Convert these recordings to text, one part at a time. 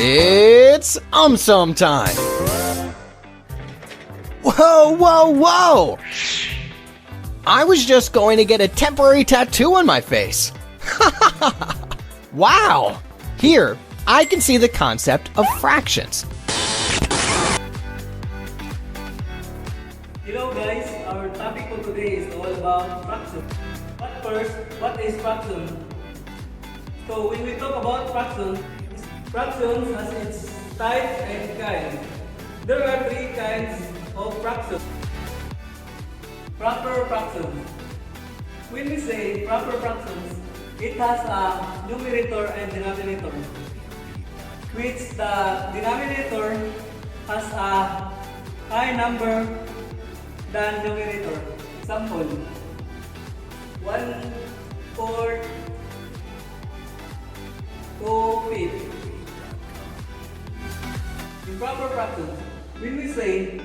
It's sum time! Whoa, whoa, whoa! I was just going to get a temporary tattoo on my face. Wow! Here, I can see the concept of fractions. Hello guys, our topic for today is all about fraction. But first, what is fraction? So when we talk about fractions has its type and kind. There are three kinds of fractions. Proper fractions. When we say proper fractions, it has a numerator and denominator, which the denominator has a high number than numerator. Example, 1/4, 2/5. In proper fractions, when we say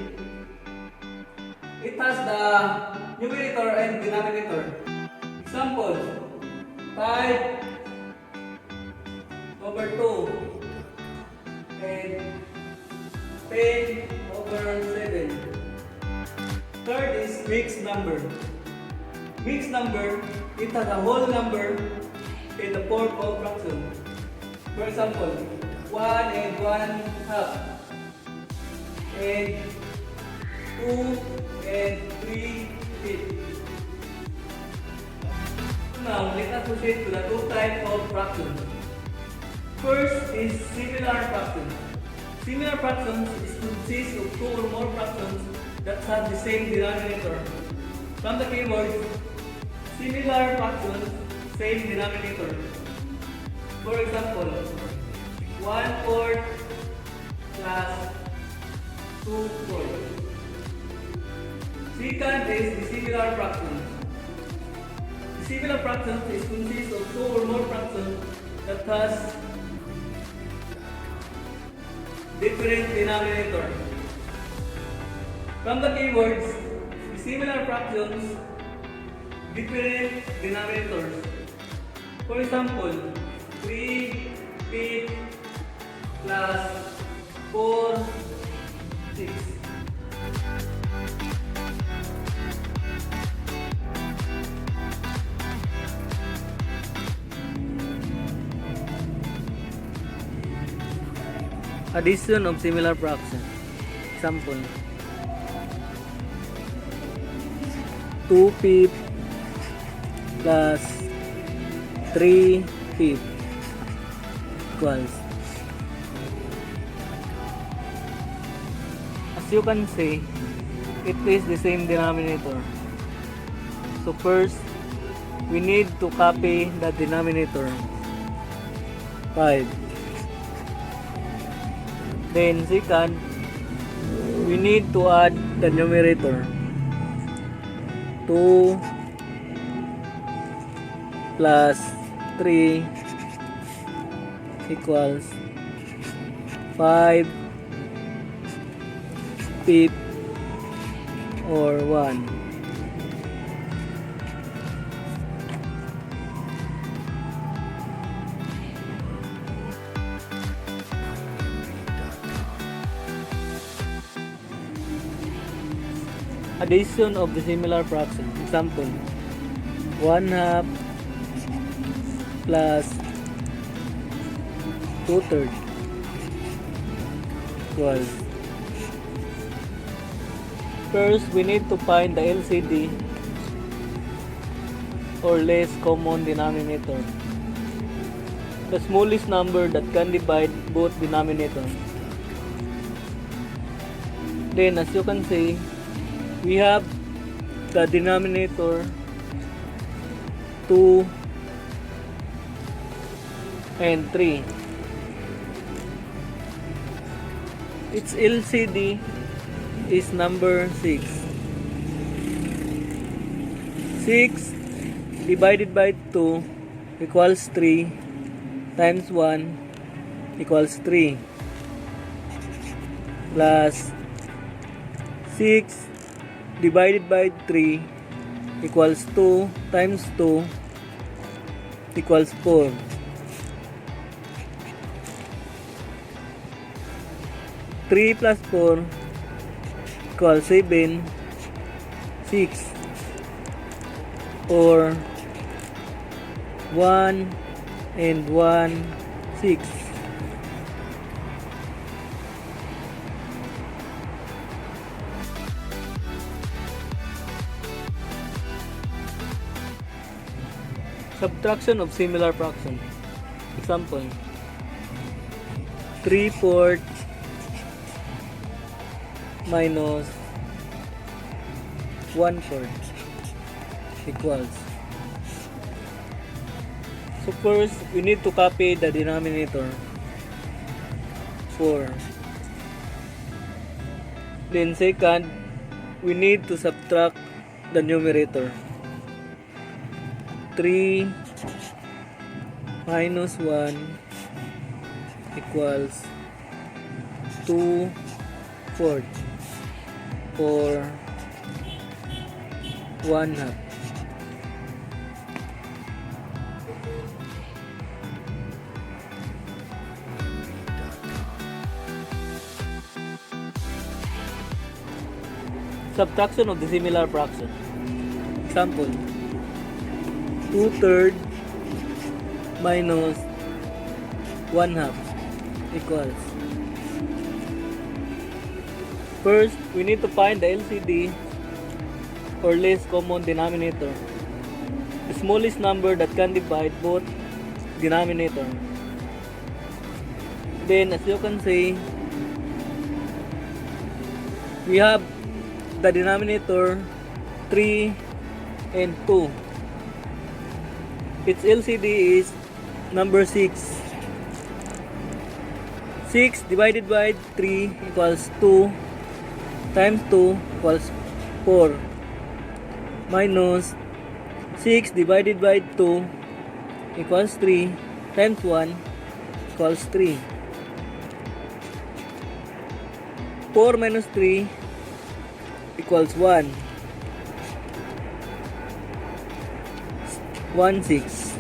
it has the numerator and denominator. Example, 5/2 and 10/7. Third is mixed number. Mixed number, it has a whole number in the form of fraction. For example, 1 and 1/2 and 2 and 3/5. Now, let us proceed to the two types of fractions. First is similar fractions. Similar fractions consist of two or more fractions that have the same denominator. From the keyword, similar fractions, same denominator. For example, 1/4 plus 2/4. Second is the similar fractions. The similar fractions is consist of two or more fractions that has different denominator. From the keywords, the similar fractions, different denominators. For example, 3/5 plus 4/6. Addition of similar fractions. Example, 2/5 plus 3/5 equals. As you can see, it is the same denominator. So first, we need to copy the denominator, 5. Then second, we need to add the numerator, 2 plus 3 equals 5/5 or 1. Addition of the similar fraction. Example, 1/2 plus 2/3 equals. First, we need to find the LCD or least common denominator, the smallest number that can divide both denominators. Then, as you can see, we have the denominator 2 and 3. Its LCD is number 6. 6 divided by 2 equals 3 times 1 equals 3 plus 6 divided by 3 equals 2 times 2 equals 4. 3 plus 4 equals 7, 6. Or 1 and 1, 6. Subtraction of similar fraction. Example, 3/4 minus 1/4 equals. So first, we need to copy the denominator, 4. Then second, we need to subtract the numerator. 3 minus 1 equals 2/4 or 1/2. Subtraction of the similar fraction. Example, 2/3 minus 1/2 equals. First, we need to find the LCD or least common denominator, the smallest number that can divide both denominator. Then, as you can see, we have the denominator 3 and 2. Its LCD is number 6. 6 divided by 3 equals 2 times 2 equals 4 minus 6 divided by 2 equals 3 times 1 equals 3. 4 minus 3 equals 1. 1/6.